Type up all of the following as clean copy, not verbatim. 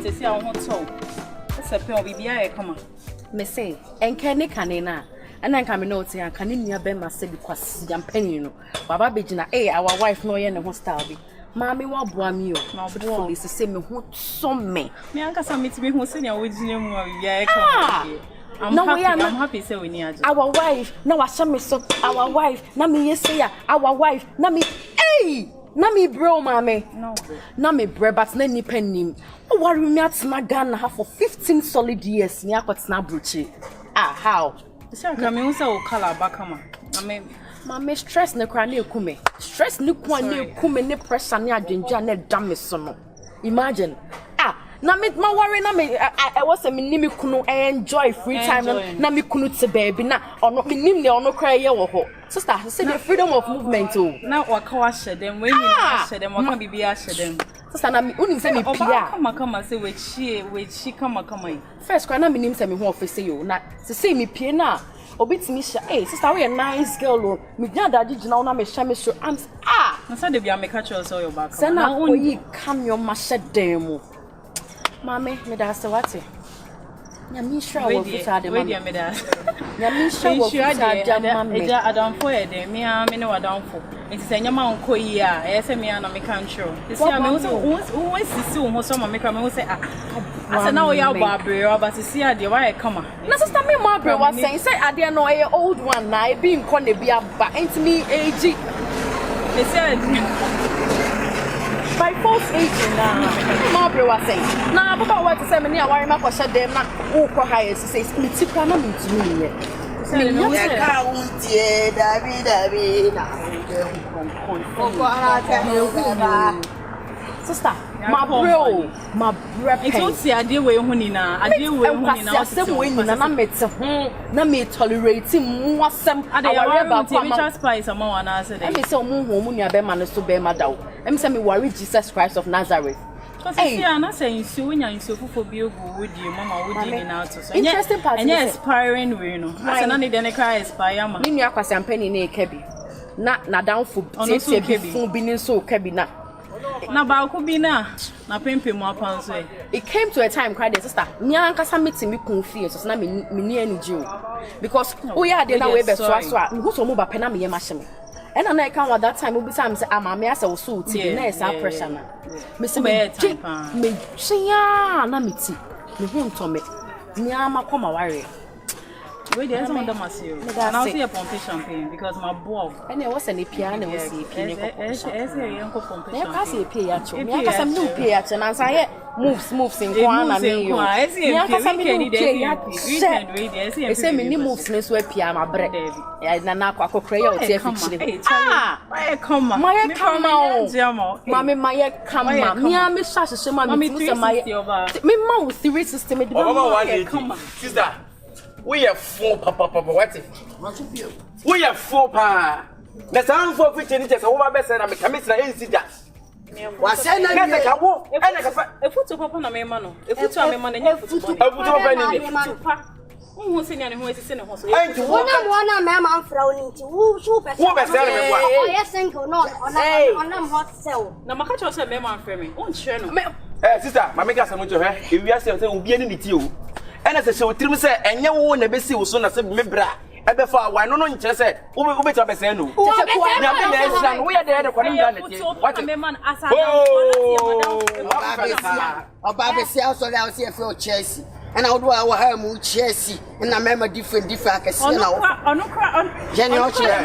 to see our hotel. That's a pen be I come. Me say, and can canina. And then come out here, can you be my say because young penny, Baba Bejina, our wife, no, and hostile. Mammy, what boy, you, now, but is the same who some me. Me, Uncle, some meet me who senior with you. I'm happy so we near our wife. Now I saw me so our wife. Nami yes say our wife. Nami hey Nami bro mommy. No Nami bre but nani penny. Oh worry me at my gun have for 15 solid years near what's now bruchy. Ah how? Nami also color back come. Mama stress ne kra ne kume. Stress ne kwa ne kume ne pressure ne adwenja ne dame so no. Imagine. Na me ma worry na me I was a minimi kunu enjoy free time na me kunu te baby na ono minim ne ono kra ye wo ho sister say the freedom of movement o na waka wa shedem when you shedem waka bibia shedem sister na me unim say me pia kama say we chi kama first kra na minim say me ho office yo na say me pia na obetimi sha sister we a nice girl o me gya da gina na me sha me so am na say dey bia me catch us all your back say na oyi kam your ma shedem mo Mama, me da se wate. Nya mi sha wo futa de mama. We me da. Nya mi sha wo futa de mama. Eja adamfo e de me a me ne wadamfo. Enti se nya ma nko yi a e se me a na me kan tro. Esi a me wo sisi wo so ma me kra me wo se asa na wo ya gba abre but sisi a de wa e kama. Na sister me mo abre wa say ade no e old one na e bi nko ne bi aba. Enti me age. Esi a by false age na ma bre wa say na baba wa to say me ne aware ma ko dem na wo ko high say me ti kwa na me ntumi ye me ka untie David na ko ara ta sister ma bre it don't see ade we hu ni na ade we hu ni na asem we ni na mete ho na me tolerate mu asem aware ba kwa ma spice ama wa na ase dem me say omu hu omu nua be ma no so be ma dawo em say me worry Jesus Christ of Nazareth. Because see na say insu nya insu fufo bi ogu wodi mama wodi ni na to so. Interesting part. Enya expiring we no. Asa na ne de ne cry expire ma. Ni nua kwase ampani na ekabi. Na down for tete bi fun bi ni so kabi na. Na ba ko bi na pempe mu apan so. It came to a time cried sister. Nya nkasa meeting me kun fie so na me ni aniji o. Because we are there na we be so a. Who so mo ba pe na me ye ma hye. And I can't at that time will be time say I'm a so suit the next pressure na me say me ya na meti me hu to me ni ama koma ware we dey some of masio and I see a pompe champagne because my boy and there was an API and was API e yanko pompe champagne na ka say API ya cho me aka say me API ya cho na say moves in kwa na me yo me aka say me API ya weekend we dey say me ni moves me so API ma bre na akokora ya o tie fichire come o mama my kama me a me sha hye ma me tu say me ma wo theory system me dey come sister we are four papa what we are four pa the sound for which any just over best na me come na insida wa say na me ka wo e na ka fa efutu papa na me ma no efutu a me ma na nya efutu papa ni pa who say na ne ho esise ne ho so enti wona me ma mfra oni nti wo person wo be say me wa o yes single no onam hot cell na maka cho say me ma mfra me on hire no sister ma me ka say mo jo he e wi ase say obi ani ni ti o ena se o tirim say enye wo na be si wo so na se me bra e be fa wa no no nkire say wo be ta be say no na be na esra no wo ye de ko ni bra na ti what me man asa oba be si also la si e fe o Chelsea and I would have mu Chelsea and I remember different akesi na wo onu kra je ni o chere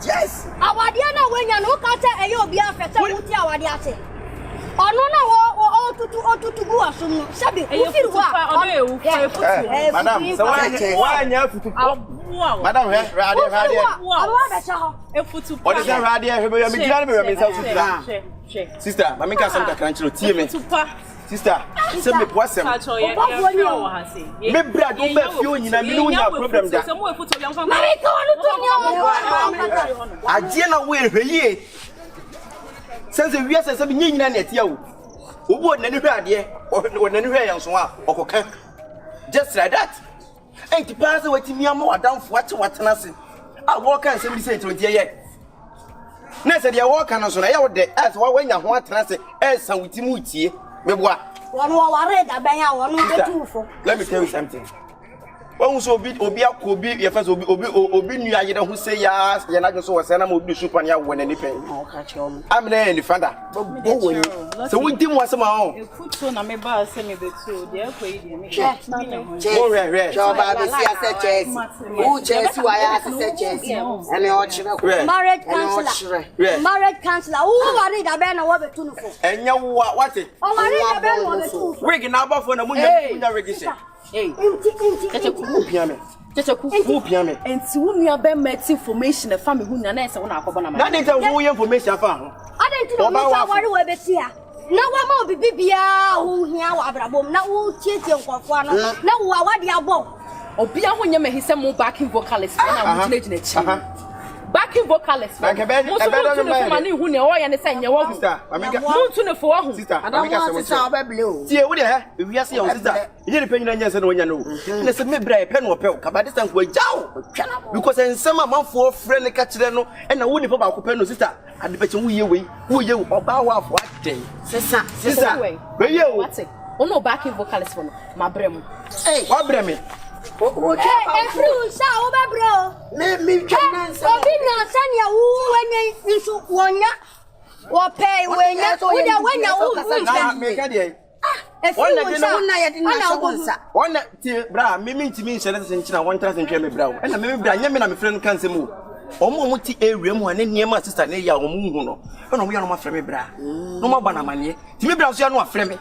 yes awade na wenya no ka te eyo obi afete wuti awade ate ono na wo otutu gu asum no sabi wo firi ho a madam so wa nya futu madam he rade awa be cha ho efutu o de say rade he be me gira me say futu sister ma me ka sam kakran chiro tie me sister say me poasem me bra do be fi onyina me no nya problem da aje na we hweye sense wiase se me nyina na etia wo Ubo nani hwe ade o nani hwe yanso a okoka just like that ain't the pass what me am adamfo what na se a wo kan se bi se 20 ye na se de wo kan so na ye wo de as wo wanya ho atena se e san witimu tie meboa One worried about one for. let me tell you something. When so obi akobi ye first obi nu ayede ho say ya ye na so wose na mo bi super ya won ani pen. O ka che o. Am na any father. So we dim was ma on. E futo na me ba se me betu de akwa yi me. Oh re. Joba be si ase chesi. Who chesi wa ya ase chesi. Ene o chire. Marriage counselor. Marriage counselor. Who worried about na wo betu no for? Enya what? O worried about wo betu. Wig na ba for na munya regisi. Hey, Who piame? Who piame? and to whom you have been met information, a family who na say una akobana ma. That is who information fa. I don't know what worry we be here. Na wa ma obi bibia who hia wa abrabom na wo tietie nkofo ano na wo wa de abom. Obi a ho nyama hise mo backing vocalist na mo gina chi. Backing vocalist. Mani hu ne o ya ne say nyewo hu. Sister, amika. Muntu ne fo hu. Sister, Amika sister obebele. Tie wo de he, wi ase ya sister. Ye de panyin anya se na onya no. Na se me bra e pe no pe o. Kabade san ko jaw. Because ensema manfo frɛ ne ka kire no, e na wo ni fa ba ko pe no sister. Ade pe che wo ye wei. Wo ye oba wa afo aten. Sister. Be ye o. What? Ono backing vocalist for no. Ma brem. Hey, Wa bre me. Every sa over bro. Me twanansa. Obi na sanya wu wanya nsu wonya. Wo pay wenya. Wo de wenya wu. Na me ka de. Wonna de no na ye de na so wonsa. Wonna ti bra me ntimi nhyɛ ne nkyina won tra sentwe me bra wo. Na me bra nya me na me frɛ no kan sɛ mu. Omo ti area mu ane niema sister ne ya omo hu no. Na omo ya no ma frɛ me bra. No ma bana mane. Ti me bra so ya no afrɛ me.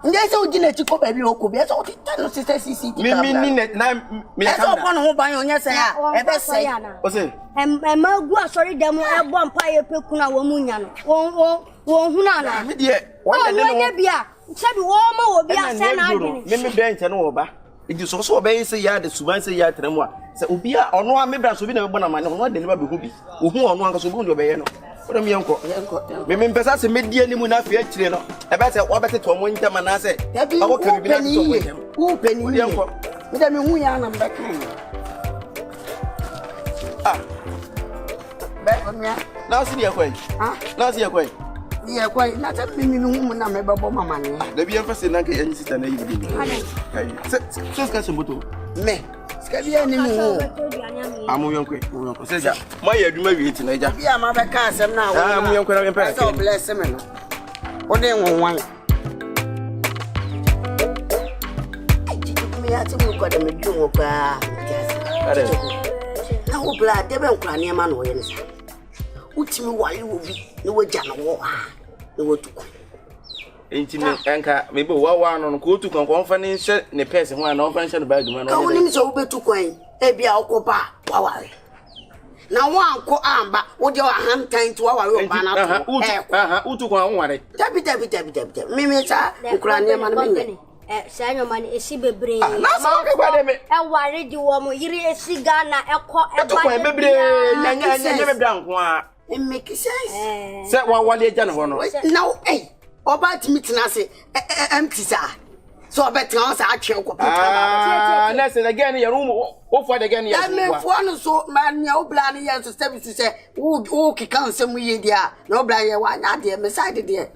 Nje se ugina chiko baby okobi eso ti tanu sister CCTV. Me na me ya ka. Eso ko no ho ban onya se ya. E be se. O se. Ma gu asori dem e bo mpa ye peku na wo munya no. Wo hu na na. Me de wonder de no. Bia. Sabi wo ma wo bia se na adwene. Me bench no wo ba. Edi so so be se ya de suban se ya tremu a. Se obi a ono a me bra so bi na me bona mane ono de ne ba be hu bi. Wo hu ono anka so bi hu de be ye no. What am yanko? Me pesa se media ni mu na afia chire no. E be se wo bete to mo ntama na se. Ako ka bi na to mo ntama. Wo peni yanko. Me da me hu ya na mbeka. Ah. Be onya. Na si dia kwai. Ah. Na si dia kwai. Ye kwai na ta mi hu mu na me bebo mama ne. Da bi en fase na ka yanyi sita na yi bi. Kai. Se ska se moto. Me. Ska bi ani mu ho. Amu yanko. Se ja. Ma ye aduma wi ti na ja. Bi ama be ka asem na wo. Ah, mu yanko na me pa. So bless me no. O de wonwan. Me ya ti mu ko da me dwo wo pa. Ade. Na wo bla de be nkura ne ma no ye ne sa. Utimi wale obi ne waja na wo ah. Ne wotuko. Enti me enka me be wa no ko otu kan ko mfa ne hye ne pese ho na mfa hye ne bag ma no. Ka woni so obetu kwan e bia okopa wa ware. Na wo anko amba wo de ahantan to wa ware oba na to. Utu kan ho ware. Tabi. Me cha nkura ne ma no me. Sa nyoma ni esi bebre. Na so ka gba de me. E ware di wo mo yiri esi Ghana ekọ Utu kan bebre nya me bra nko a. It make sense. Se wa wale ja no no. Now oba timi tina se empty sa. So better on sa atwe ko Ah, na se again ya room wo for again ya. Me fo no so man ya obla ne ya so service se wo kika nsem ye dia na obla ye wa nya de me side de.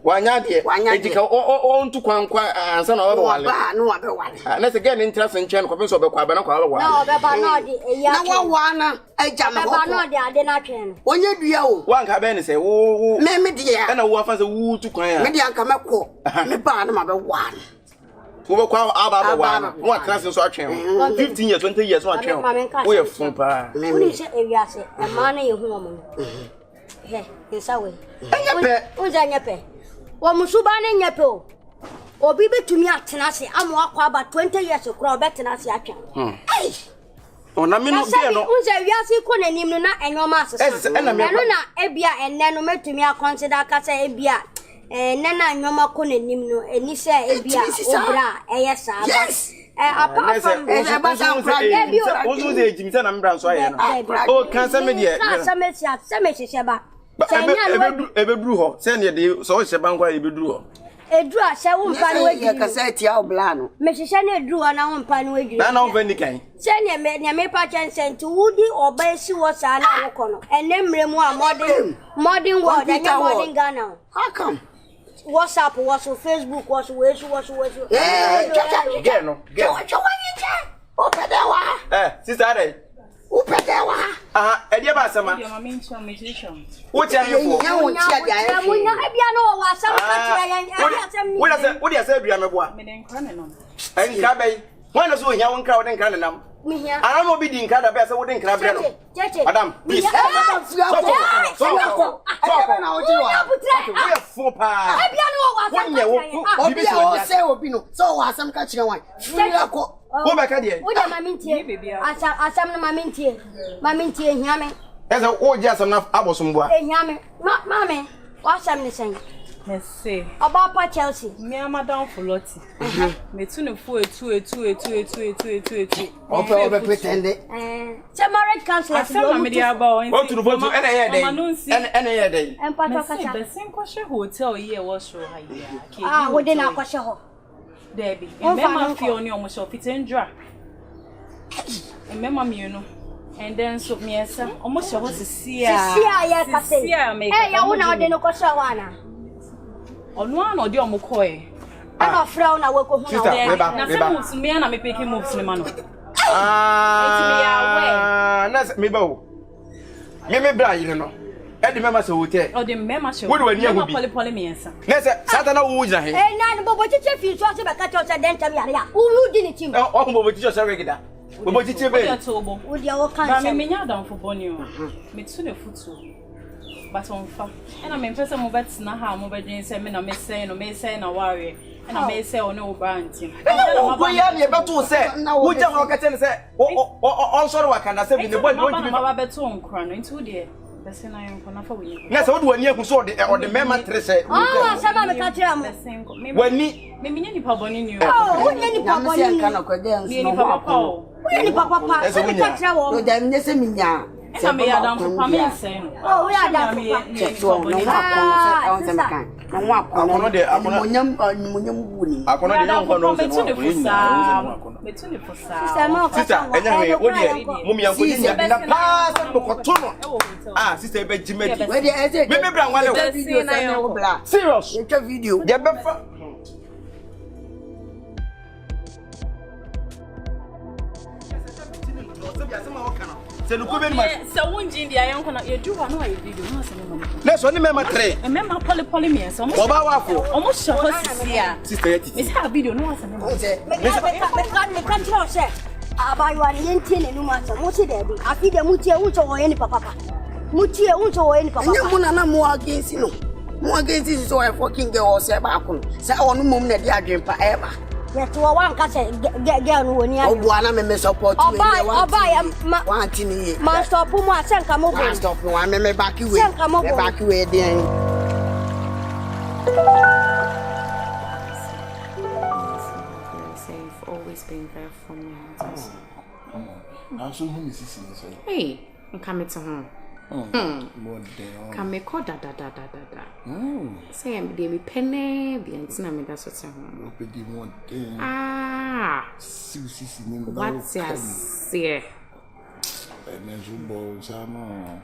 Wa nya de. Ejika o ntu kwankwa ansa na wo wale. Ba no wa be wale. Na se again interest nchen ko so be kwa ba na kwa wale. Na obeba na de eya. Na wa wa na eja me ho. Obeba na de ade na twen no. Onye dua o. Wa nka be ne se wo me de ya. Na wo afa se wo tu kwan ya. Me de anka me ko. Me ba na ma be wa. Wo kwa aba wa no atras so atwen 15 years 20 years so atwen wo ye fun pa Uni se ewiase e ma na ye hu omo no he nsa we enyepe unza nyepe wo musuba na nyepe o obi betumi atena se amo akwa aba 20 years kura obetena se atwen ai ona me no be no unza wiase ko nanim no na enyoma asesa eno na ebia enne no metumi aconsider ka se ebia nana nyoma ko nanim no eni se ebia obra eyesa ba apart from ozu ze ejimisa na mbra so aye no o kan se me de se me hye ba ebeduru ho se ne de so hye ba nkwa ebeduru ho Edru se wo mpa no wadiri. Ka say tia obla no. Me hihye na edru na wo mpa no wadiri. Na wo vani kan. Se ne me pa chancent wudi oba esi wo sa na wo kono. Ene mremu a modern world anya modern Ghana. How come? WhatsApp, Facebook, Get no. Sister Upedewa. Edia ba sama. Wo tia yefo. Wo tia dia. Munya ebia no wa asam ka tira yan. Wo dia say bia meboa. Me den kra ne no. Enka bai. Wana so hia wo nkra wo den kra ne nam. Ana mo bi di nkra da ba say wo den kra bre no. Madam, please. Stop. Na o ji wa. We fo pa. Ebia no wa asam ka tira. Obi o say obi no. So wa asam ka tira wan. Free akọ. Wo be ka de. Wo de mamintie. Asam na mamintie. Mamintie hia me. Esa wo ji asam na abosom boa. Hia me. Mame, wa asam ne sen. Merci. Oba Chelsea. Me amadam foloti. Me tu ne fu etu. Ope pretend. Se marriage counselor. Asem na me dia ba o. Wo tu no fotu ene ye dey. Ene ye dey. Empato kacha. Be sen ko she hotel ye wo show ha ya. Ah, wo de na kwahye ho. Debbie. Emema fi oni omo show fitendra. Emema mi no. And then so me esa omo show ho sisia. Sisia ya kase. Sisia me. Ya wo na wo de no kwahye ho ana. Ono ano de omo koe. Ana fra na we ko hu na. Na se moves me na me peki moves ne ma no. Na me ba o. Me bra yire no. E di mema se hotel. O de mema show. Wo de wani ahu bi. Pole me esa. Na se satana wo wujina he. Na bobo chiche fi so se be ka cho se den tam yare ya. Ulu di ni tim. O bobo chiche se regida. Bobo chiche be. Wo dia wo kan se. Ba me nya dan fo boni o. Me tu ne futu. But on fa. And I mean person mo bet na ha mo be dwen se me na me say na ware. And I may say on no branch. Wo ya me beto se. Wo ja ho ka tene se. O sorry wa kana se bi ne boy won bi ba beto nkra no nti wo de. Bese na yon ko na fa wo yi. Na se wo de wani aku so de o de mema tre se. Ah, sama me ka tira mo. Wani me nya nipa boni ni o. Oh, wo nya nipa boni ni. Ni nipa papa o. Wo nya nipa papa. Se me ka tira wo. No da me se minya. Ena me adam papa me nsɛn no. Oh, we adam papa. Akono de monyam buni. Akono de yon kono se no. Metu ne fosa. Sister, enya we wo de mumia ko ni na pass no koto no. Ah, sister be jimedi. We de eze. Me bra nwale o. Video sa na wo bla. Serious. Ye video. De be fa. Se no ko be ma. Se wonji ndi ayon kono ye du wa no ayi video no se me ma. Na so ni mema tre. E mema pole me so. Oba wa fo. Omo sho ho sisia. Sister yeti. Me sa video no se me ma. Me kan tira se. Abaywa ni enti ne nu ma so. Mo se de bi. Afi de mutie uncho wo ye ni papa. Mutie uncho wo ye ni papa. Nya mu na mo against no. Mo against so I fucking girl say ba kun. Say onu mum na di adwempa e ba. Yes, one can say, get no one. Oh, one me support you. Buy one thing. Man, stop, one, send come over. Stop, one, me back you. Come over, back you. You've always been there for me. I'm so who is hey, I'm coming to home. Come call da. Say I'm the penny, the antenna me that's what's home. Ah, what's your say?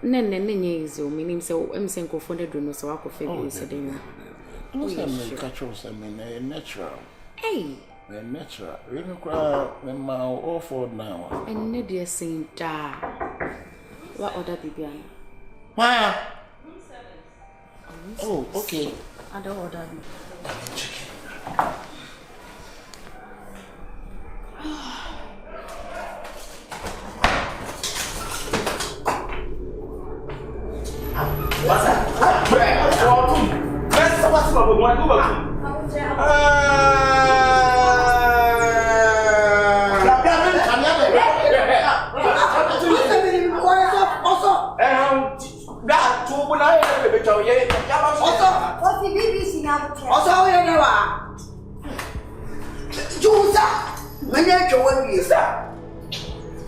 Nene is your meaning so I'm saying go for the drone so I could figure it in. Natural. Hey, natural. You know, cry when my awful now. And need you saying da. What other Bibiana? Why? Oh, okay. I don't order me. What's that? What's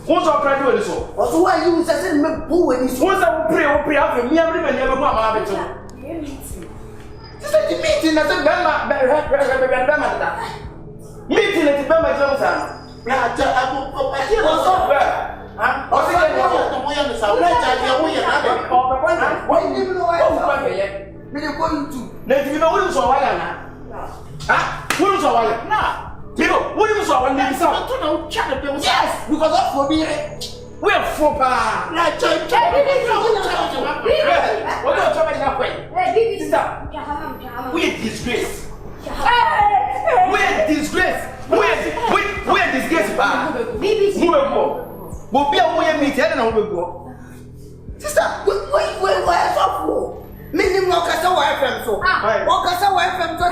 what's our pride with this? What's why you said me boo when you what's our pray after me every man never come out of it. Sister, the meeting na say Bema da. Meeting na Bema Johnson. Na ja abu so well. O se ke mo ya no sa na ja je wo ye na be. O papa na. Why you know why? O papa ye. Me dey go you. Na ti no wo so wala na. Wo so wala. Na. People, what do you say? When they say, yes, because of for me, we are for pa. Na church. What do you talk about? We are disgrace. We are disgrace. We are disgrace, pa. We are poor. But be a way meet here and we go. Sister, we are for. Minimum wakasa wa FM so. Wakasa wa FM so.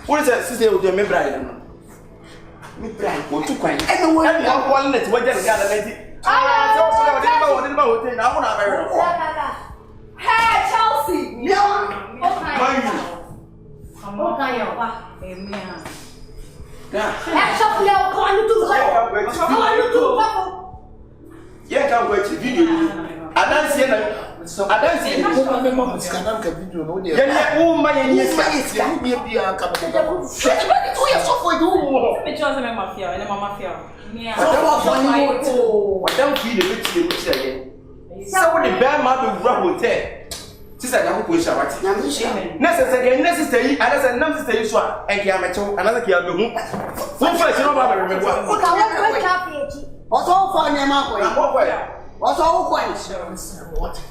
What is that? Sister, with your bride. Me bride, what to cry? And one let what just got a lady. Hey, Chelsea! Sister, I'm going to show it. Necessary, necessary. I said, necessary. So, and Kiamacho, another Kiamu. What first, you know about remember? What also for them up? What's all points?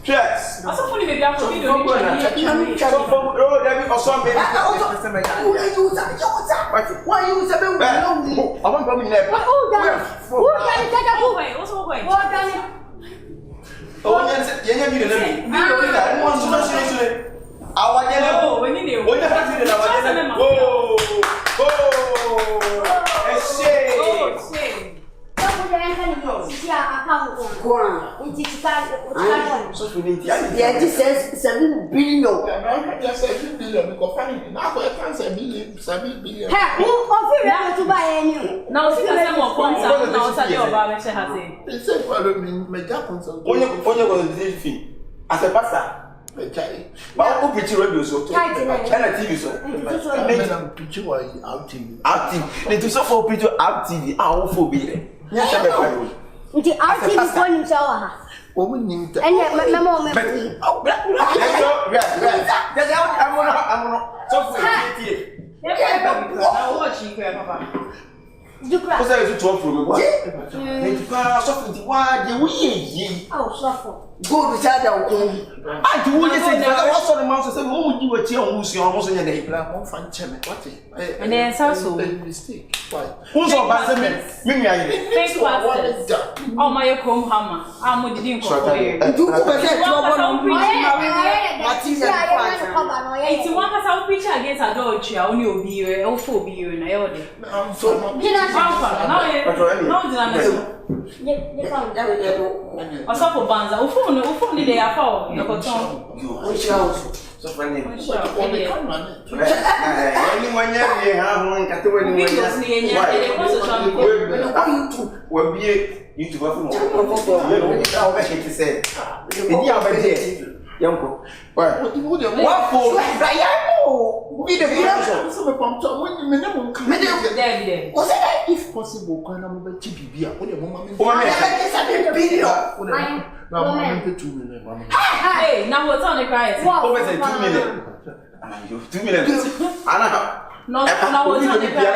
Yes. I saw funny video. Why you I want to be there. Oh, yes, you never did it. As a pastor, but who preach radio so? And a TV so. Active. They do so for preach out TV. Our for be. Yes, I'm the RTV point shower. And yet, my mom, oh, black. You cry. What's that? You talk from me. What? You cry. Suffer. Why? You we. Oh, suffer. Go to Chad. Okay. I do. What you say? What sort of mouse? Say, who would you a chair? Who's your almost in your name? I'm fine. What? And then so mistake. Why? Who's your basement? Me. Thanks. Oh, my comb hammer. I'm with the come. Do you it's one cause I'll preach against adultery. Only be or for you and I order. I'm so no, I saw for Banza. Who they are for? Which house? So funny. Anyone Yanko. What for? Be the if possible, can I move to be a woman? Hey, now what's on the cry? Over 2 minutes. 2 minutes. No, what's on the cry?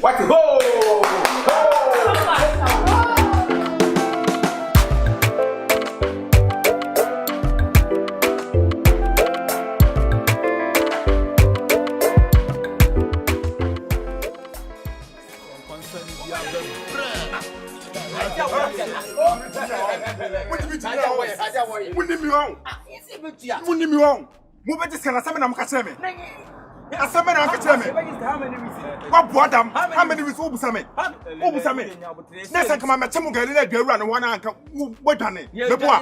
What? Ho! What bottom? How many weeks? Obusame. Next time, come on, Machamu Galila, the run one uncle. What done it? The boy.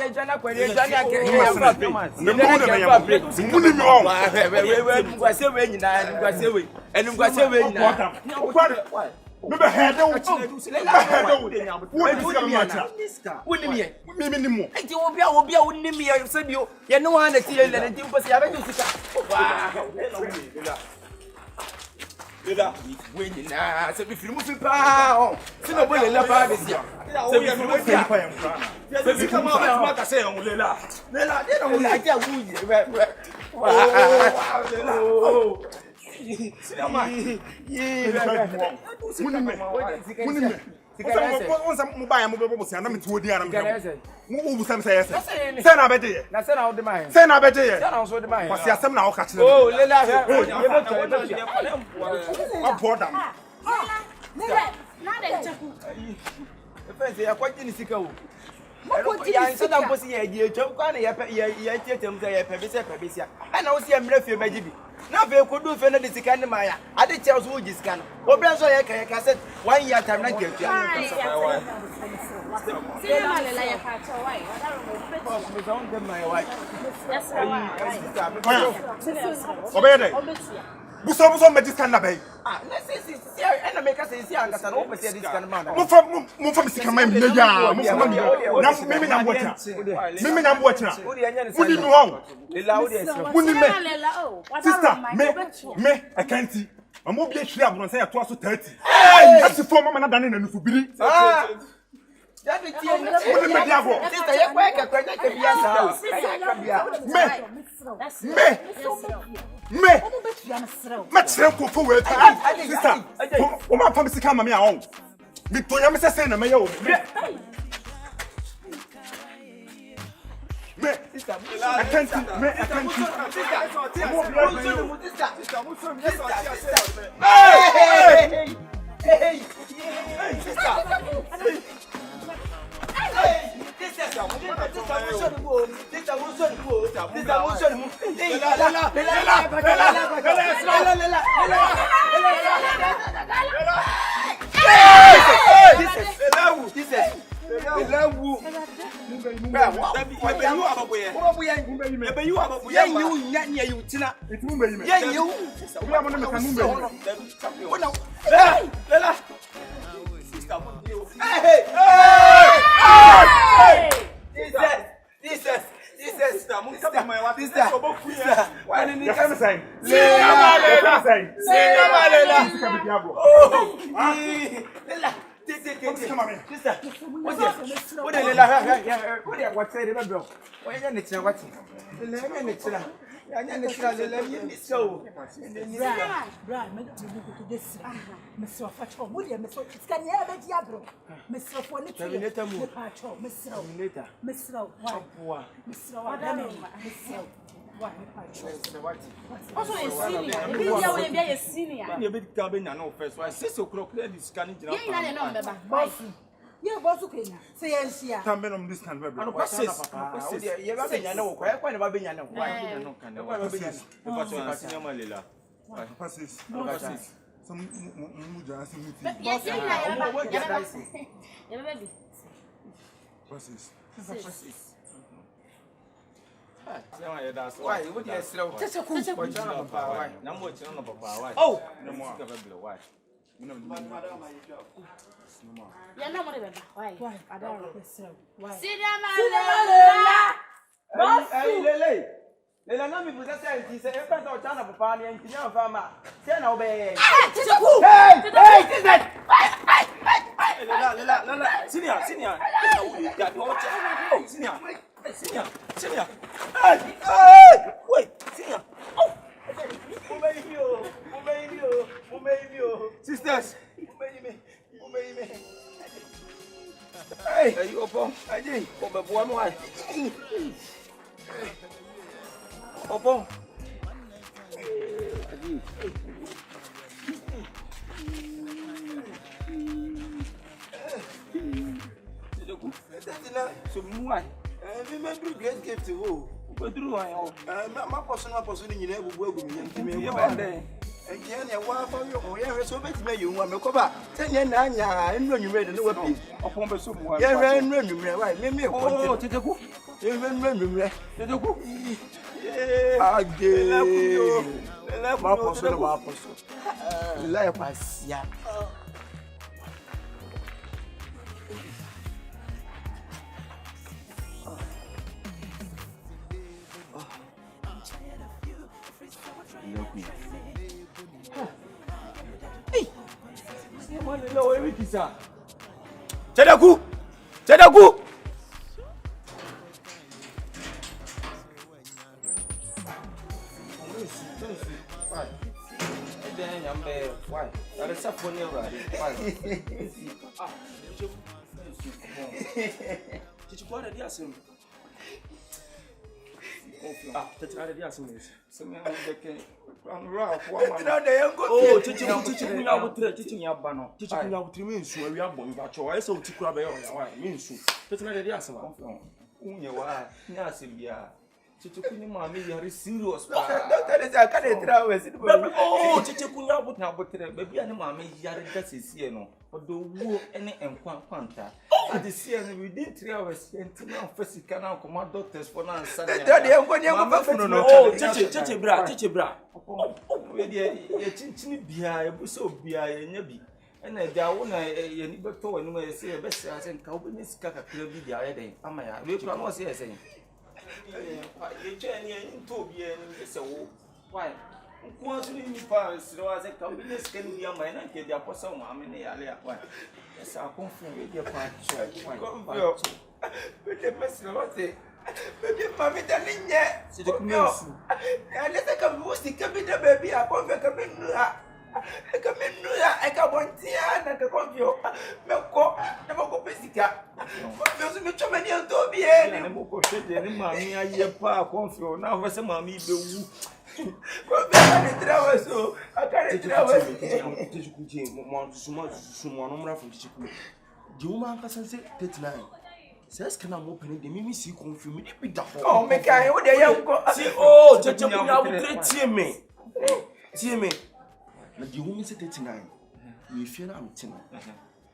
Never had no head. What is the matter? Wouldn't me anymore. It will be a wouldn't me. I said you know one that you let it was having to sit. Winning, I said, if you move it down, see no way left out this year. So we come out, I say, oh, Lela, they don't like that. Once I'm mobile, I'm going to say, I'm to the other. Who some say, send a better. Now send out the mind. Send a better. Send out the mind. What's your son now? Oh, Lela, I'm bored. They are quite in sick. I said, I'm posting a year, Joe, and I know see I'm refuge, maybe. Now, they could do for the kind of Maya. I did tell you this can. What branch I said 1 year time, like you. My wife. Buso met this kind of bay. Let's see, and I make us say, I'm going to open this kind of man. Move from Sikama, maybe I'm watching. Maybe I'm watching. What do you know? Sister, me, I can't see. I'm more be sure I'm going to say 30. That's the former man done in the Fubili. That is me. Much forward. Sister, my family come me home. Victoria, Mr. Senna, my own. I can't see. Also, a senior. You bit cabin and first. Why 6 o'clock? This can yeah, boss, okay. Say yes, yeah. Come on, this can be. You have been quite never been no. Why no can never be. Some muja asking me. Yes, that's why. What do you slow? Just a cool power. No more channel of power. Oh, no more. Why? No, yeah, no more. Why? I don't know. Why? Hey, Lela na mi buza say he say e pesa o chana papa ni engineer farmer. Say na obey. Hey, this is Lela. Senior. Oh, senior. Hey. Wait, senior. Oh. Umeimio. Sisters. Umeime. Hey, you opo. Aje, obebo mo ai. Opo. Aji. Teteku. So why? We must do great gift to who? But do I? My person in your work with me. And Jenny, why for you? Oh, yeah, so much may you want me cover. 10 years, and when you read the lower piece upon the soup. Yeah, run, right? Maybe oh, Teteku. You run, Teteku. I gave my person of our person. Life was, yeah. Look me. Hey! Teteku! Teteku! Why? That is a funny right. Why? Did you go to the assembly? That's how the assembly is. Some young I'm rough. Oh, teaching me out with teaching your banner. Teaching me out to me, so we are born about your eyes. So to grab your means so. That's not the assembly. You are Nassibia. Chichukuni mami yari serious. That is I can't travel. Oh, Chichukuna but now but baby and mami yari that is here no. But the war any and quanta. At the sea we did 3 hours and first canal command doctors for now. Oh, Chichibra. Oh, chinchini bia, so bia, nebi. And I don't know, you never told me say best as in Calvinist Kaka the other day. Am I? We can was here saying. You journey into being so why? Once you pass, so as a Calvinist can be a man and get the apostle, mamma, in the area. Yes, I'll confirm with your part. With the best of it. Baby, mammy, darling, yet. And let the come can be the baby upon the Comedies. I got one tea and the confio. Milko, never go physical. There's much of many to be any more shit than mammy. I hear pa confio. Now, was a mammy do. So I can't travel. Someone from Chiku. Do you want to say 39? Says, can I open the Mimi C-Confion? Oh, make I would oh, me. See me. But you won't say 39. You fear I'm 10.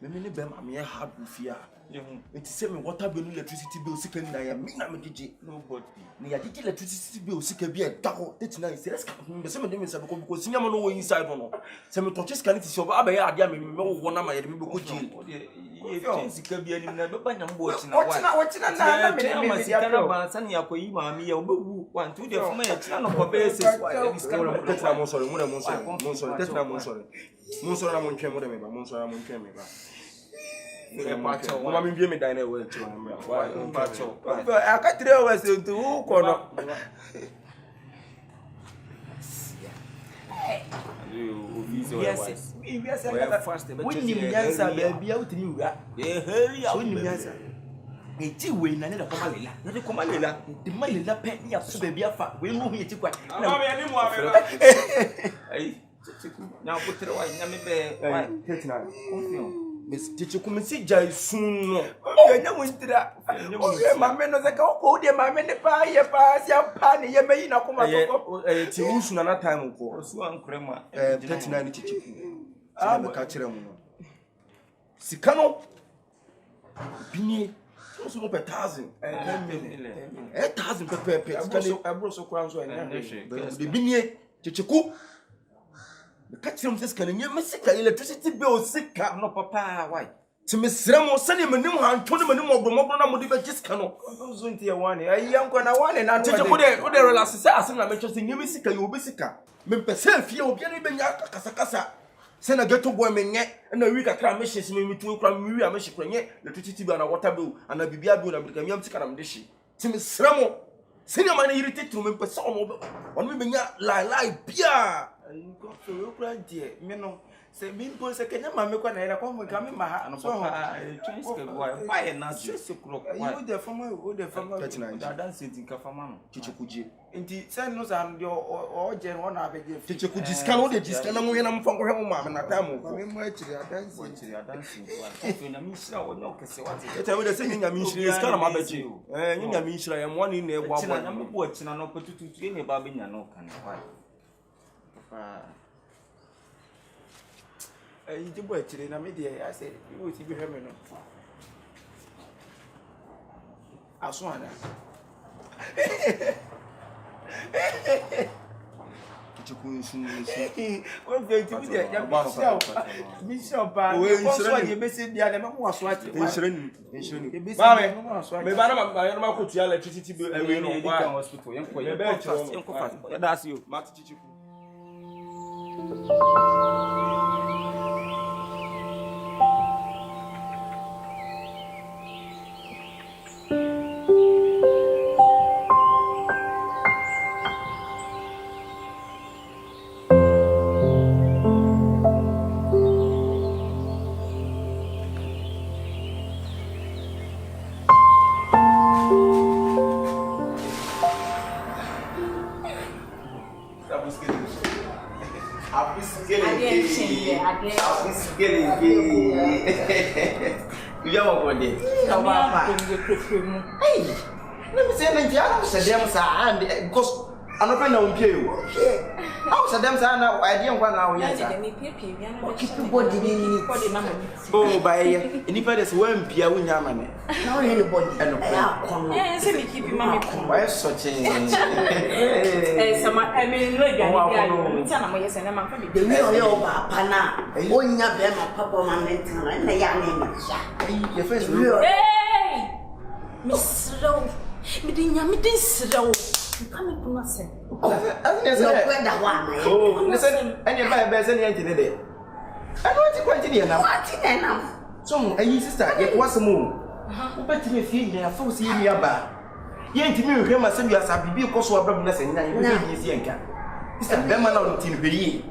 Maybe them I may have fear. It's same water bill, electricity bill, sick and I am DJ. Nobody. Near the electricity bill, sick and be a double 39 says, the same thing is because you know inside on. Some touches can see your Abba, I am one of my good. Yes, can be any number by number. What's not one to the former of basis. I'm sorry. Mamma give me dine away to I can't tell us into who corner. Yes, first, when you answer, be out to you. Hurry up, when you answer. A tea win and a Comala, not a Comala, the Malilla penny of Subia fat, we move here to quite. Now put it away, Nammy, 39. Miss Chichukumi see Jai soon. Oh, no winter. My men was like, oh, dear, my men, the fire, pass your panny, you may not come out. It's another time for Swan Crema, 39 Chichukumi. I'm a catcher. Sicano Bini, also 1,000. 1,000 per pair. I brought so crowns and the Bini Chichuku. The catch from this can you miss electricity bill sick no papa why to Miss Ramo send him a new hand 20 minutes more just cannot one a young one and I would relax as I'm interested you miss you will be sick. Memperself you will be any Casacasa. Send a ghetto boy and a week of crime missions me to crime a mission electricity bill and a water bill and a bibia bill and become young to come dish. To Miss Ramo send your money irritated to me person when we lie beer. You got to look right there, you know. Se mimpo se Kenya mame kwa na era kwa mo kame ma ha. So twins ke boy. Why na 6 o'clock. You the farmer da dance nka farmer no. Chichikuje. Nti se no sa ndo o je no na abeje. Chichikuje ska no de jiska na mo hwe na mfa nkɔ hwe mo ma na time ko. Me mo achiri adansi. Adansi. Na mi shira wonyo kese wate. Eta we de se nya mi nhyira ska na ma baje. Nya mi nhyira ye mo ni na egbo abo. Na me bo achina no petutu ne ba benya no kan. Papa. You do what you na media. I said, you will see him. Aswana. What going to be there? Michelle, you may say, the other was watching. Electricity bill every hospital. That's you, Martin. You are going to hey, let me say, I'm them, sir, and because I'm not going to you. How said them, sir, I didn't want now. Yes, oh, by independence, when Pia win Yamane. No, anybody, and no, keep him, mamma. Why such a I mean, the real Pana, when you have a papa, my mentor, and the young name. Your first real. Hey, Miss Rowe, meeting slow. You can't do nothing. Oh, listen, and you're by best any today. I don't want to continue now. What now? So, and your sister, yet was a moon. But me feel me a full see me about. Yet to me, you must send you as a baby because of a blessing. It's a demon on TV.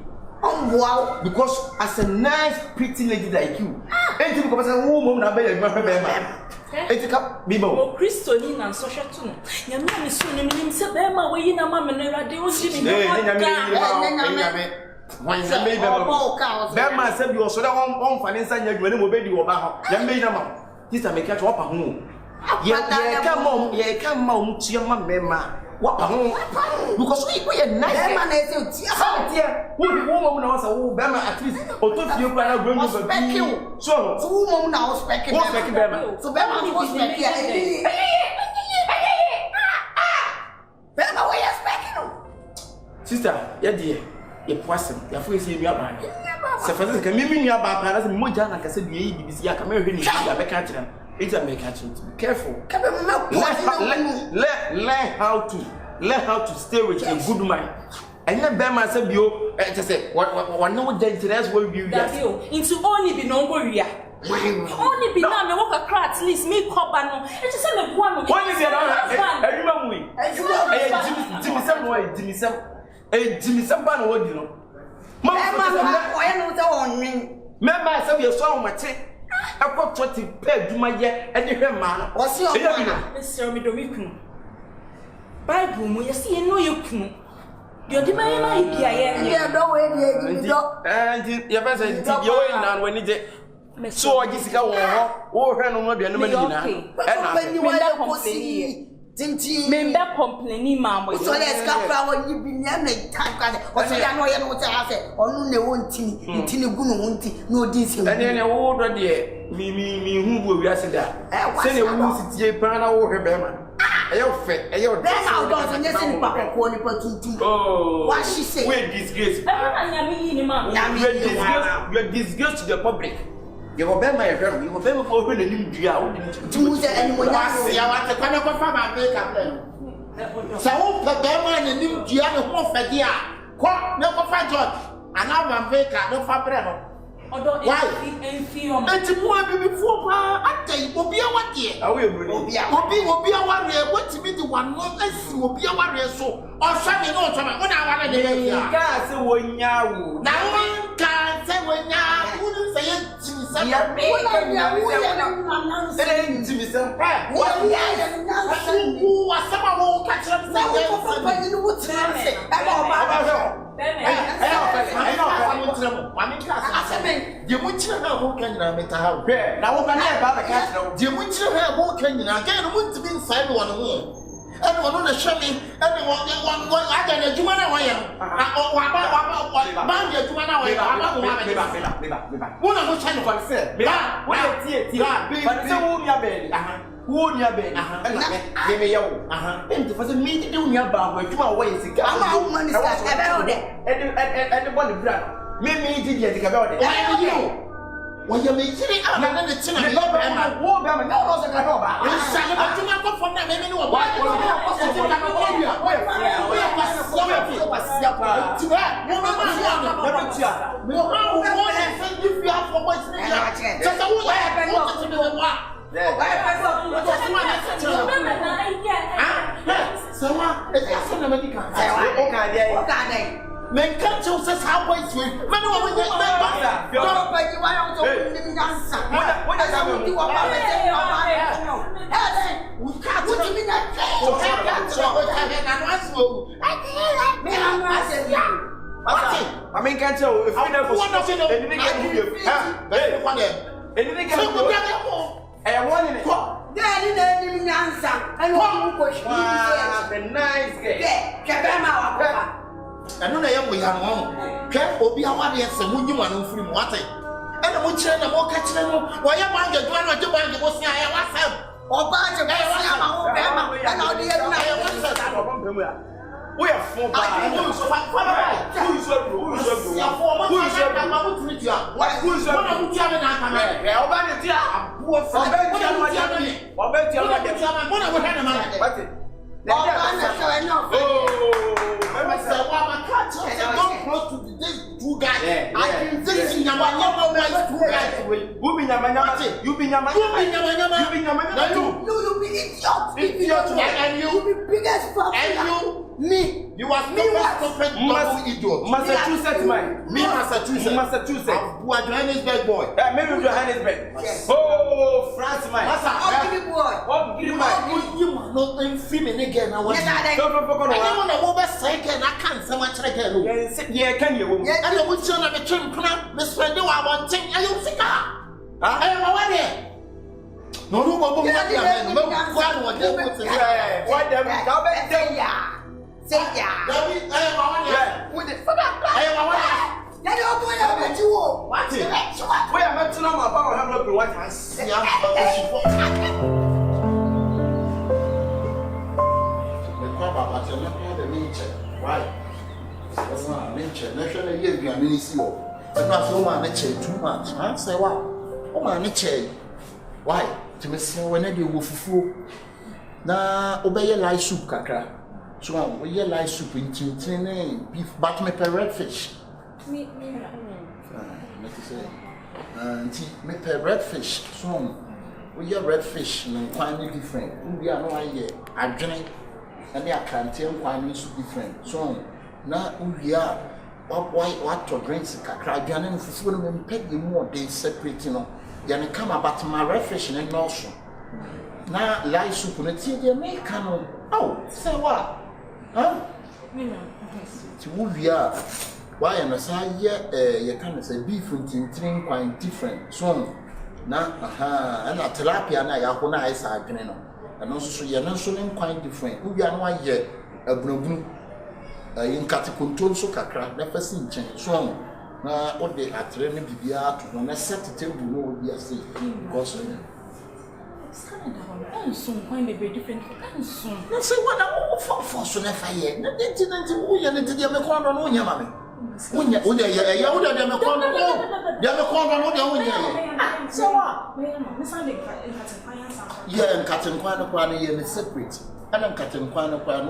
Oh, wow, because as a nice, pretty lady like you, and you because a woman, I bet you. It's a cup, Bibo. Christolina and social too. Yammy soon, and him said, Emma, where you know, Mamma, and I was giving when the baby Bama said you also on finance and you're going to obey you about Yammy. This I make catch up a home. Yeah, come on, yeah, come on, to your mamma. What a home because we are nice man. Dear, who the woman knows a Bama at least, or two you are going to spec you. So, who woman now spec Bama? So Bama was spec here. Bama, where you spec? Sister, yeah, dear, your person, your face in your mind. So, for this, can you mean your back as a Mojan? I can say, the American, I can't tell. It's a make it. Be careful. Learn how to stay with a good mind. And then Bama said, "You just say what no dangerous will be you into only be no warrior. Only be now me walk a crack at least me cop no. It just say me one. What is it? Remember we. Jimmy some ban what you know. Mama said you saw my check. I got 20 paid to my year and you man. What's your Mr. Midomikun? Bible, you see, you know you can. You're the man, yeah, don't wait, and your person, you're in when you did. So I just got or her no more than a member complaining, mamma. So let's go when you be near me. What's the other way? What I say? Or no one tea, no this. And then I order dear. Me, who will be that? Send a woman to Japan or Bema. You're fat, you're down, and Papa quality. Oh, what she said, we're disgrace. You're disgrace to the public. You will bear my friend, you will bear for the new drought. To say anyone else, you want to come up from my makeup. So, the Berman and new Giano Hoffadia, quite never find George, and now I'm vacant, no Fabrano. Why? And to move before I tell you, will be a 1 year. I will be a 1 year. What to be the 1 month? Will be a 1 year so. Or something, or something. What I want to do. Now one can't say wanya wouldn't say it to me say What who was someone who catch up you won't tell her who can now make a house. Now, what can I have a cat? You won't tell her who can again want to be inside one more. Everyone on the show me, everyone, I got a Jumana way. One of which I know said, who near Ben, and for the meeting doing your bar where you are wasting. I'm out money about it. And the body brand. Maybe did you about it? When you're making up, I'm going to tell you, I'm war, I'm not also going to go back. I'm from that, maybe no one. Men can't choose us how way to it. Men will get back. Don't pay you. I don't know. What does that mean? We can't do that. I mean, can't tell if I never want to see anything. Anything can go. I want it. Daddy, answer. And one push. The nice guy. I know I am with her home. Can't be a one year, so when you want to free water. And I won't tell them more catching them. Why am I going to do what you was saying? I was him. Or bunch of and all the other we are four. Who is your me. You are me was idiot. Massachusetts man. Me Massachusetts. Who are Johannesburg boy? Maybe Johannesburg. Oh, France man. I'll give you boy. What give my You are not in film again. I want to over second. I can't so much again. Yeah, can you? And I would turn on the trim club. Miss Friend, I want to take a cigar. I am aware. No, what Say yeah. With it. I we are meant to know about how to what I see. Why? That's not nature. National year, you are ministry. But not so much too much. I say, wow. Oh, my nature. Why? To me, say, when I do fufu. Na obey light soup, kakra. So, we hear light soup in tin beef, but me per red fish. Me per red fish. So, we hear red fish, no quite different. We are no idea. I drink, and they are canteen quite different. So, now we are what to drinks, kakra, and for them peg you more, they separate, you know. Then come about my red fish and also. Now, light soup, and it's the American. Oh, say what? Huh? We are. Why and as I hear, you can say beef and tin quite different. So, now, and a tilapia and I are ice again. And also, you're not so quite different. We are not yet a blue in Cataconton so cacra, never seen change. So, now, what they are training to be out when I set the table will be a safe because. Soon, find a very different. Soon. Let's say what I for so never yet. No, they didn't do you and the corner on your mammy. When you're older, you're older than the corner. The other corner on your own. So what? Yeah, and cutting quite a separate. And I'm cutting quite a quite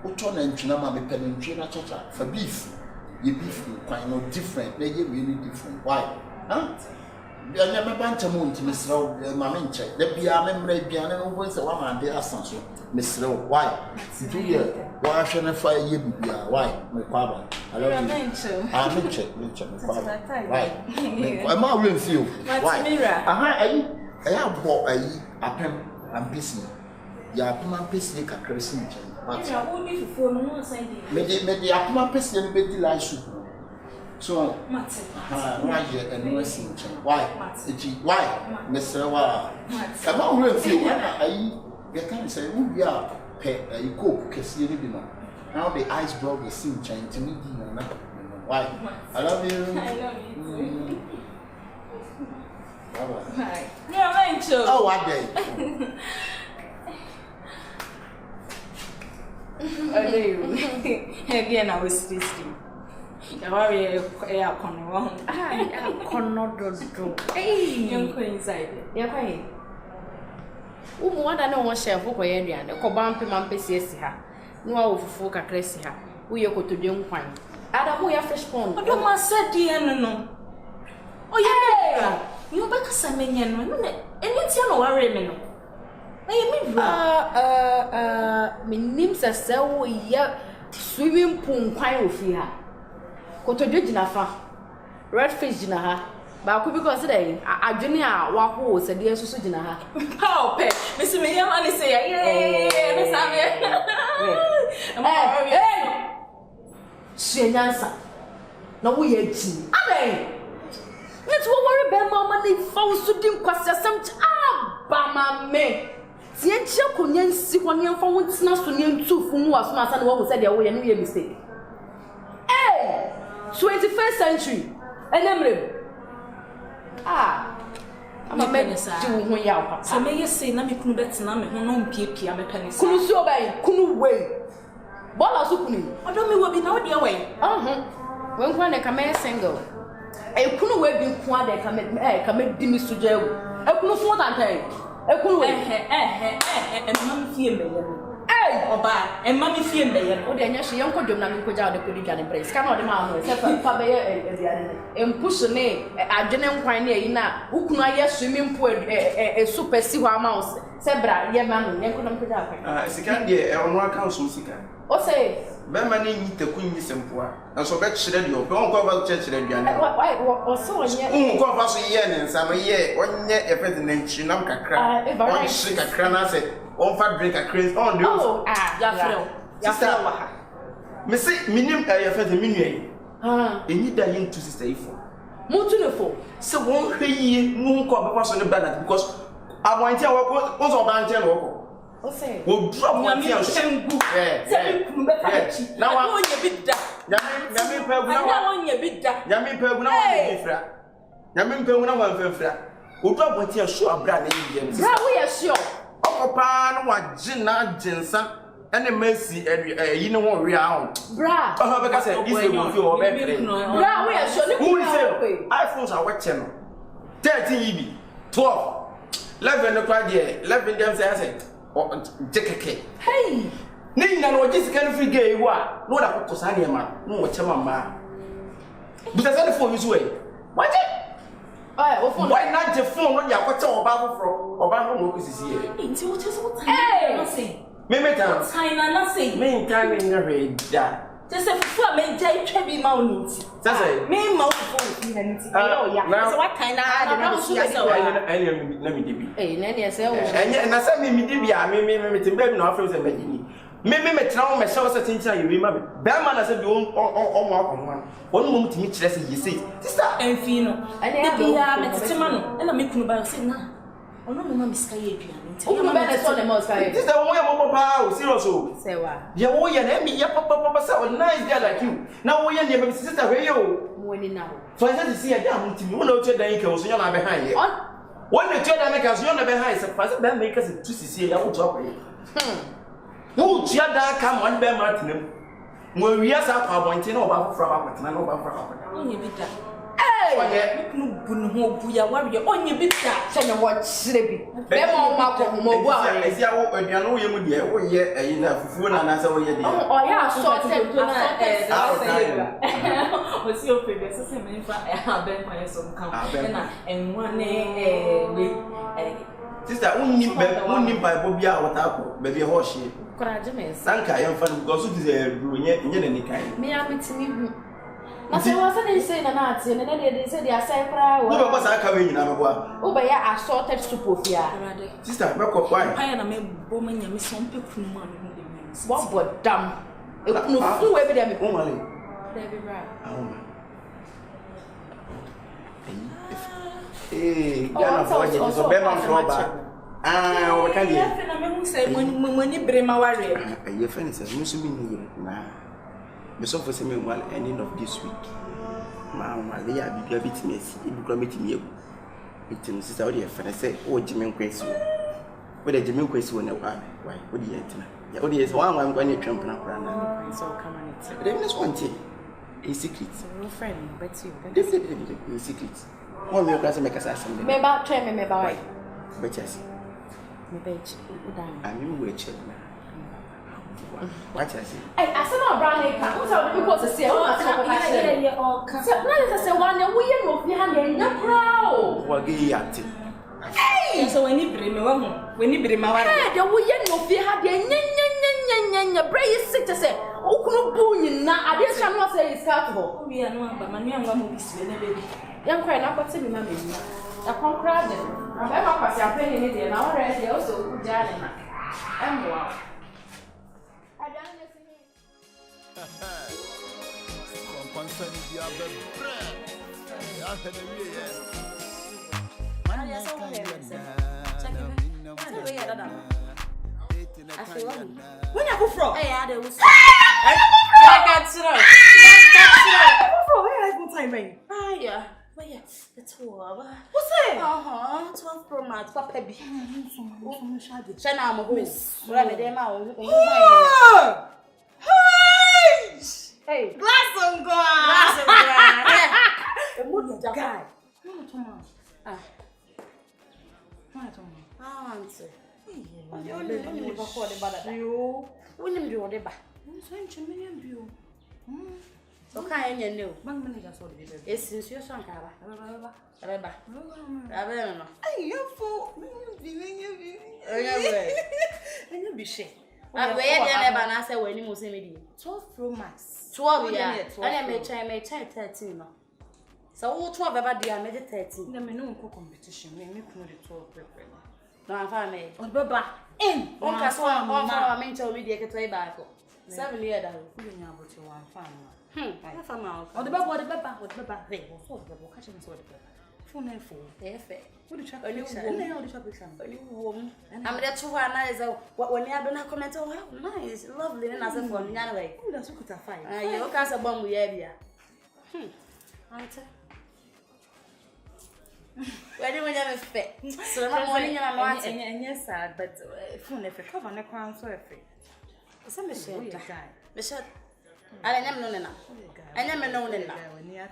Uton and Chinama penetrate chacha for beef. You beef quite no different. They get really different. Why? Huh? I never want to move to Miss Rowe, Maminche. The Piano piano always a woman, they are some Miss Rowe. Why? 2 years. Why shouldn't I fire you? Why? My father. I love you. I'm check. Right. I'm not real feel. Why? I have bought a pen and busy. Ya apuma pesi ka kresi nchen. Ya wo ni fufu no no san di. Me di apuma pesi no be di live soup. So, Mate. Why you and no sin nchen. Why? Why? Mr. Wa. Come on, real feel. I get can say who be a pe you cook kesi ni bi no. Now the ice block is sin nchen to me di na. Why? I love you. I love you too. Bye. Yeah, man, too. Oh, what day? Again, I was listening. The warrior air corner. Corner do. Hey, young inside. Yeah, fine. More than no one share for Korean, the Cobam Pimam Pesiha. No folk a cressiha. We are to young wine. Adam, we are fresh pond. I don't must say, dear, no. Oh, yeah. You better send me in. And it's your worry. Me name's a cell swimming pool quite of here. Koto Jinafa, red fish Jinaha, but could be considered a junior wapo said dear Susujinaha. How pet, Mr. Milliam, and say, she answer. No, we are tea. Let's worry about money falls to dim quasa some Bama me. Tientia kunyen si kwanyen fa wontina so ne ntu fu mu aso asa ne wo said ya wo ye no ye mistake. Hey! 21st century. Enemre. I'm a medicine. You won ya papa. So me say na me kunu betina me ho no mpiepia me penisa. Kunu so bai, kunu we. Bola so kunu. Odo me wo bi na wo de we. When kwa ne kama single. E kunu we bi kwa de kama di mi suja wo. E kunu so tantai. Ekunu we emma fie mbeye oba emma mi fie mbeye o de anya hye yenko dwom na me koja o de kodi dwane praise ka na o de ma ho se fa be ebiane empush ne adwene nkwan ne yi na ukunu aye swimming pool super si ho ama se bra ye ma no yenko na me koja akwa sika de ono aka so sika O say, Bema ni taku ni sempoa. Na so be kire de ope on ko ba kire duane. O so onye. Ko ba so ye ne nsa no ye onye efet na nchi nam kakra. On shi kakra na se on fa drink kakra on de. Oh, ya frel. Ya frel wa ha. Me say minim efet minue. Enyi da ye ntu sister ifo. Mutu ne fo. Se won hweyi mu ko ba so ne balance because abwanti a wo so ba nche no ko. O say, wo drop one thing shengu. Say me better chi. Na wa onye bidda. Nyame pegu na wa onye bidda. Nyame pegu na wa mfra. Nyame pegu na wa mfra. Wo drop one thing show abra na yi yem. Bra we are sure. Okopa na wa gina jinsa ene mesi yi ne ho we ahun. Bra. Oh be ka say this we go fi o be kre. Bra we are sure ni who say iPhones are watch no. 13 EB, 12. 11 no kwa there. 11 them say jekeke. Hey! Ni na no jisi kan free gay wa. No da ko sa ne ma. No wo chema ma. Buta sa the phone is way. What it? Oh, phone. Why not the phone no ya ko che oba foforo. Oba ho no kusisi e. Nti wo che so time. Hey! Nothing. Me ta. Time na nothing. Me time na reda. Just say fufu me jai twa bi ma oniti. Say me ma fufu bi na niti. Oh yeah. So what kind of na so be say na me dibi. Eh na ne say wo. Enye na say me dibi a me timbe bi na afro say bagini. Me tra me show say tincha yewi ma me. Be ma na say bi on akon won mo mutimi kire say yesi. Sister enfi no. Ene ya me tetema no. Na me kunu ba say na. Ono me ma miska ye aduane. Oku be na so na mo ska ye. This the one mo pa o serious o. Say wa. Ye wo ye na me ye papa say o nice guy like you. Na wo ye ne me sister we ye o. Mo ni na. So I said see ya da mutimi. Wo na o che dan ike o so ya na be han ye. When the children make us, you never hide. Surprise, them make us to see ya. Who talk? Who children come on be Martin? When we are so pointing over from our man over from only bit. Hey, no bunho buya warrior. Only bit that. Tell you what, sleepy. Them all mark of Mobo. I see how you know you would hear. Oh, yeah, enough food and answer what you did. Oh, yeah, so what's your previous assignment? I have been by some count and one Sister, only by Bobia or Taco, baby horse. Courageous. Sanka, I am fun because it is a brunette in any kind. Me, I'm meeting I say the Nazi, and then they say they are cypher. Who was I coming in? Oh, but yeah, I sorted soup here. Sister, why? I am a woman, you miss some people. What but damn? No fool every day. Hey, so Bevan Flora. Ah, what can you say when you bring my warrior? Your friend says, Mussolini here now. The sofa me well ending of this week. Mamma, they are big bit messy. You become me. It's sister, what your friend say, oh, Jimmy question. What a Jimmy question, why? What do you enter? Oh, yes, one I'm going to jump up around. So come on, it's one thing. A secret. No friend, but you. A secret. One will class make us assembly. Maybe I'll try me, maybe. But yes, I'm in which. What I say? I said, no, Brownie, what's our people to say? Oh, I said, one, we are behind the crowd. What gay at it? Hey, so when you bring me, when you bring my head, the way you know, you had your brain sick to say, oh, no, boon, now I didn't shall say it's comfortable. We are not, but my young one will be swimming, baby. Young cry, not what's in my baby. I can't cry them. I'm ever passing a penny in the hour, and they also put down in my. I'm wow. When I go from? Hey, I was. I got to know. Where I go time, man? Ah, yeah. Well, yeah, the 12. What's that? 12 Pro Max, Papa Baby. Shana, I'm a miss. Run it out. Hey, glass of God. Glass of God. The mood of the guy. No, Thomas. Ah. What, Thomas? Ah, answer. You only before the bad. You wouldn't do the back. So kind of new. It's since you're son, Carla. Rebecca. You fool. And you'll be shame. I'm waiting and I said when you must see 12 Pro Max. 12 years. I may try 13. So all 12 about the I made it 13. The men competition may make no 12 prefer. No, I'm fine. On Baba. In. On Castle, Mamma, I mean, told me the back. 7 years I will put in about you one farm. I found out. On the Baba, the Baba, what Baba, they will fall the catching sword. For no fool, they're fair. What the traffic? I'm there to analyze what when you have done a comment. Oh, nice, lovely, and as a phone, anyway. Oh, that's what I find. You can't a bomb with Abia. Answer. Where do we have a fit? So, I'm morning and I'm watching, and yes, sad, but phone if you cover the crown so free. Some Michelle guy. Michelle, I never know enough. I never know enough.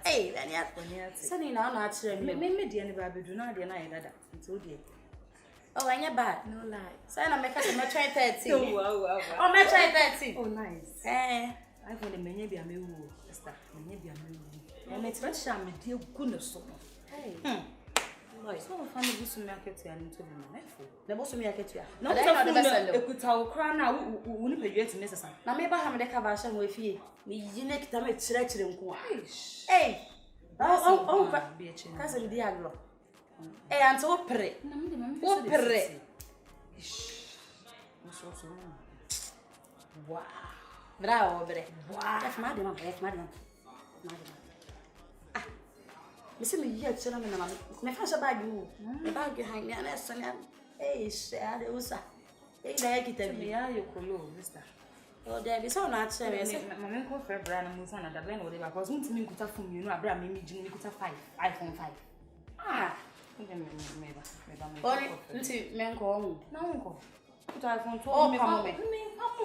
Hey, then yet, Sunny now, not sure. Maybe the anybody do not deny that. Oh, I ain't bad, no lie. Sign a make us a try 13. Oh, my try 13. Oh, nice. Eh, I want a maybe a mule, maybe a mule. And it's much shame, dear goodness. Hey, so funny to make it and to be the most of me. I get you. No, I know the best. I could tell crown now, wouldn't pay you to miss us. Now, maybe I have the cover with you. Me, you next time it's stretched in hey, oh, cousin Diaglo. Hey, and so pray. What pray? Wow. Bravo, wow. That's madam. Ah, Miss me yet, so I'm my first about you. About behind me, and that's hey, sad, it was a like it. You could lose, mister. Oh, there is so much. My uncle for Brandon Musana, the blend whatever, because one to me could have from you know, Abraham, me, Jimmy could have 5, iPhone 5. Ah, maybe. Only men call no. Put iPhone 12. Oh, I'm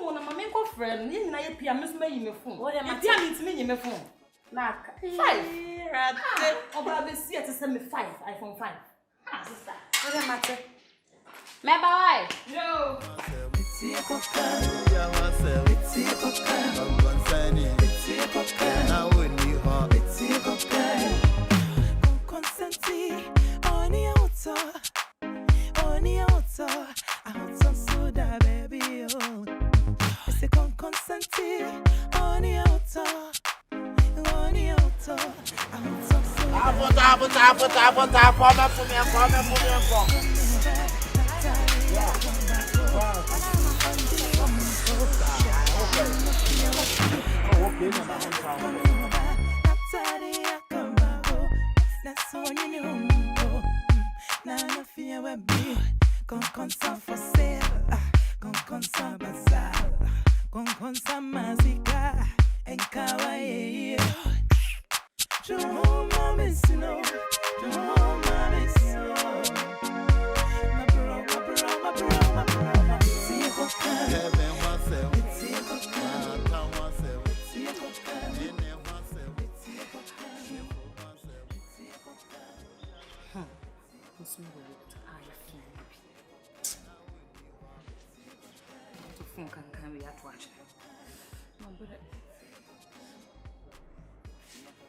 one of my main friend. You know, I miss me your phone. What am I telling to me in your phone? Knock 5. Oh, but I'll see to send me 5, iPhone 5. Ah, sister. What am I saying? Maybe why? No. Consenti, on your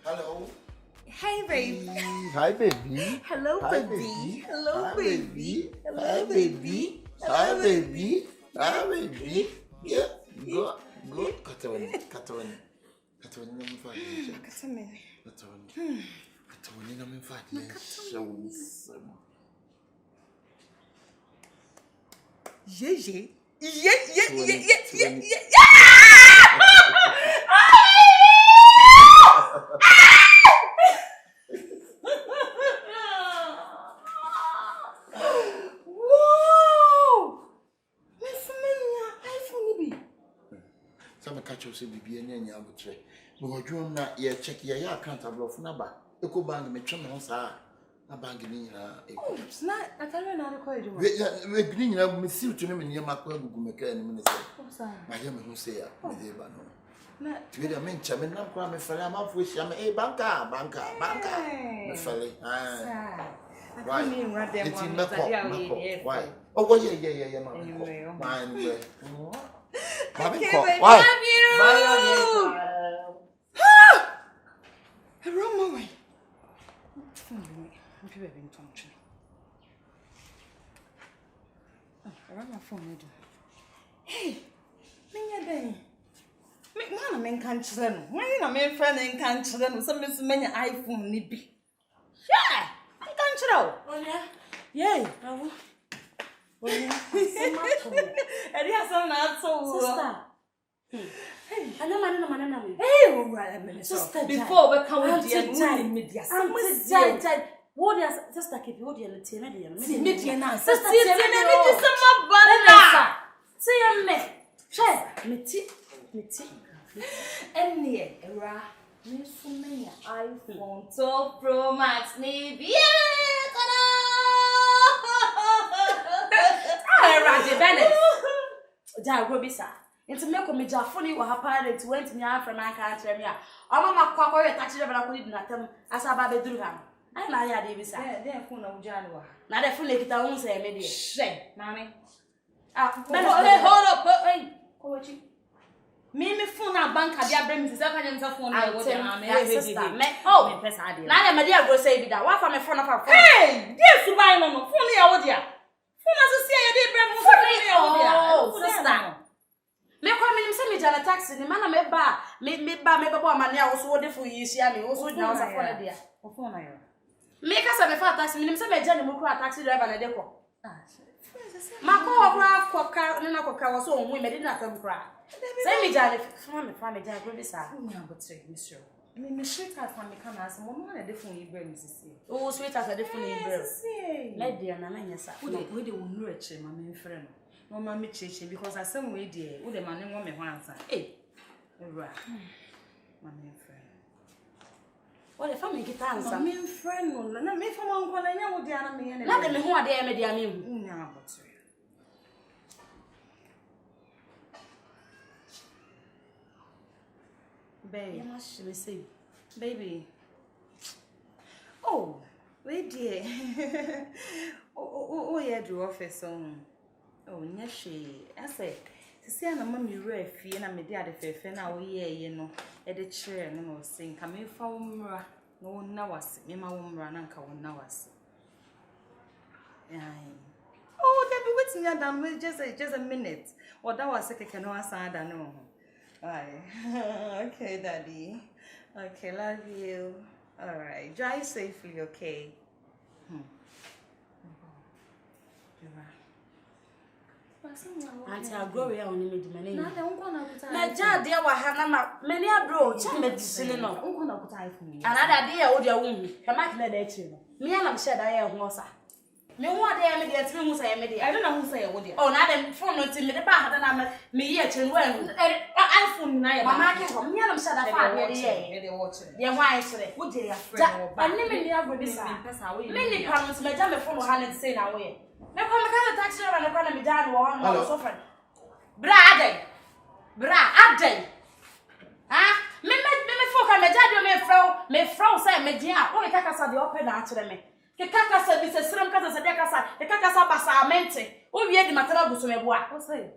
Hello. Hey, baby. Hi, baby. Hello, Hi, baby. Hello, Hi, baby. Hello, baby. Hi, baby. Hi, baby. Yeah. Go. Katawani. Na ye check ya account abrof na ba eko bank me twa me ho saa na bank ni nyina eko na atare na ko eduma we bi nyina me siw tu ne me nyama ko agugu me ka ni me ne se ma ye me ho se ya me de ba no na tu de me ncha me na kwa me fere ama fu hia me banka me fere why me nra dem why oh yeah ma why Why? Roma way. I'm people been talking. Around my phone, hey, me then. Me man, men can't children. Why you men friend and can't children with some many iPhone nibi. Yeah, I can't chill. Oh yeah, yeah. Oh yeah. And he has some not so sister. Hey, before we come with the media. I'm with what is sister keep you the media now. Sister some banana. See me. Share me and near era. Me so many iPhone 12 Pro Max maybe. Rasty Nene. Ja go bisa. Nti me ko me ja foni wa parent went me afra man ka tire me a. O mama kwa kwa yeta tire bra ko di na tem asa ba be duru ha. Ai na ya de bisa. De foni na uja ni wa. Na de foni kita hun se me de. She, mami. Hold up. Hey, ko wachi. Me phone na bank abi abra mi se ka nyam sa phone na wo de na me me oh me pesa ade. Na me de agro say bi da. Wa fa me phone na fa. Hey, dey su bai no phone ya wo dia. Phone so see ya dey bra mo phone ya wo dia. Oh, sister. Me kwa me se me jana taxi ni mana me ba amane a wo so de fo yi hia me wo so jina wo sa phone dia. O phone na yo. Me ka se me fa taxi me se me jana mo kura taxi driver na de ko. Ma ko kura ko ka na ko ka wo so onwu me de na tam kura. Say me jale fa me jale go be sa. Nya botre mi sure. Me sweet as me can as mo na de phone yi bra mi sisi. Oh sweet as de phone yi bra. Let dia na nya sa. We de wo nu eche ma me frɛ no. Mama me cheche because I some way there. Wo de man nwo me ho ansa. Eh. Ewura. Mama me frɛ. What if I make it answer? Me friend no. Na me fa man kwala nya wo dia na me ye ne. Na de me ho ade e me dia me hu. Nya abotre. Baby, you must say, baby. Oh, wait dear. Oh, yeah, do office on. Oh, Nashi. I say, to see an mammy refi and I made the other fair now, ye, no, at the chair, no, sing, come in from no, now was, me, my woman, uncle, now was. Oh, that be waiting down with just a minute. Or that was a can answer, I don't know. Aye. Okay, Daddy. Okay, love you. All right. Drive safely, okay? Auntie, I'll go here on the money. No, don't go now. My dad, dear, what have many a bro, medicine, no. Another dear, old your womb. Come back let you. Me and I'm said I am Mossa. Me what day I made who say I don't know who say what you. Oh, now them phone to me the back and I'm me yet and well. iPhone, Mamma came from me and I'm said I found the watching. Yeah, why is it? Would they have and living the other many pounds, my damn phone hand say away. No come a taxi and a brother me down one sofa. Brade, Abday. Ah, me folk and my dad may frown say me dear, only Cacasa the open answer to me. The Cacasa is a slim casa, the Cacasa Bassa mente. Oh, we had the Matarabu to me. What say?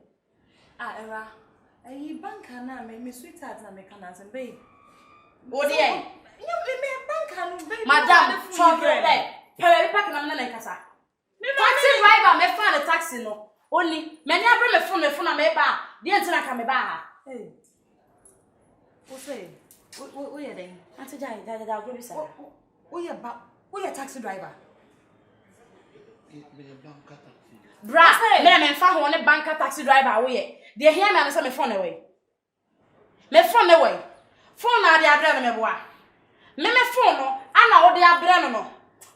Ah, Era. A banker now made me sweetheart and make an answer, babe. Oh, dear. You may bank, Madame, talk your leg. Perry Pack and I'm Casa. Taxi driver may find a taxi, no. Only many are from the phone, I may buy. The answer can be bar. Hey. What say? What are they? Auntie Jai, that I'll give you some. Who are taxi driver? Bra, men found one a banker taxi driver away. They hear me and send me phone away. Me phone away. Phone are the address me boy. Me phone no, and now the address no.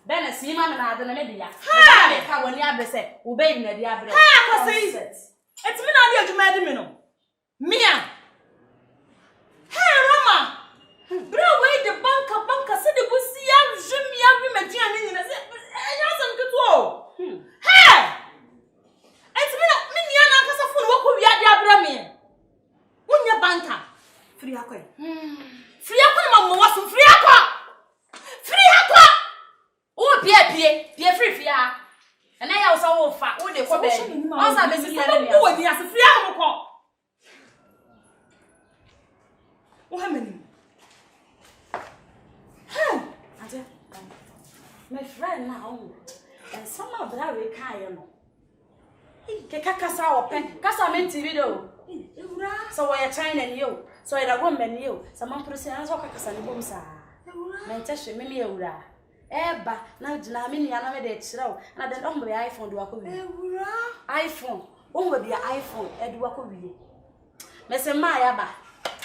Then a see man and the media. Ha! How when you have said, obey me the address. Ha! It's me not here to marry me no. Mia. Hey, Rama. Bro, wait the banker said the pussy me and I said, hey! It's me not me and Casa phone what could be at the address. When your banker. Free aqua. Free aqua, was free aqua. Free aqua. Oh, Pierre, free. And I also fat. What they call it. Also, Mrs. Who is the free aqua? What many? My friend now, and some of that we can't. Kekakasa open, Casa meant to video. So I are China and you, so I a woman you. Someone put a Cacasa and Boomsa. My testing, Mimi Ura. Eba, now Jamini and I made slow, and I don't be iPhone do a iPhone. Oh, will be an iPhone, Edwakobi. Mr. Mayaba,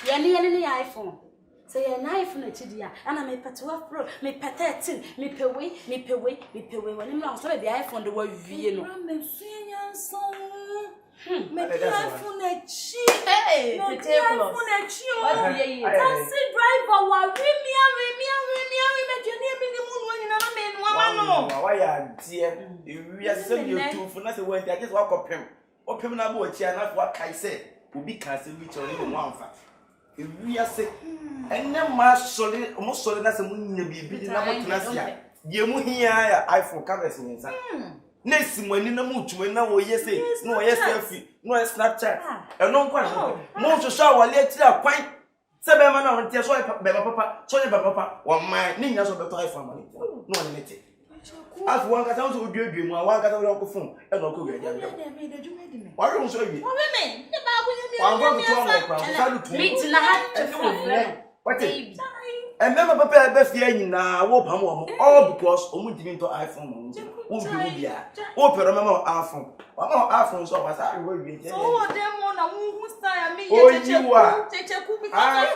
you're near any iPhone. Say a knife on a chidia, and I may put 12 pro, may pet 13, me pay away, when I'm lost the iPhone the word Vienna. Make the iPhone a cheap. Hey, no, the iPhone a cheap. Taxi driver, why are dear? We are sending you to for nothing. I just walk up him. Open up what you are not what I said. Will be canceled which only one fact. If we are sick, and then my solid, almost solid as a moon, you be beating up Nasia. You move here, iPhone covers in inside. Next, when in the mood to know, yes, no, yes, selfie, no, Snapchat, a long one. Most of shower, let you quite 7 man, tears, papa, sorry, papa, one my Nina's of the toy for money. No one let it. As one got out to do a dream, one got out of the phone, and no go. Why don't you show me? I'm going to tell you. Meet in the hat. What is and never prepare best year now, all because only to iPhone. Open remember iPhone. iPhone so as I will be. Oh, them one who style me. Oh, you are. Kyekyeku because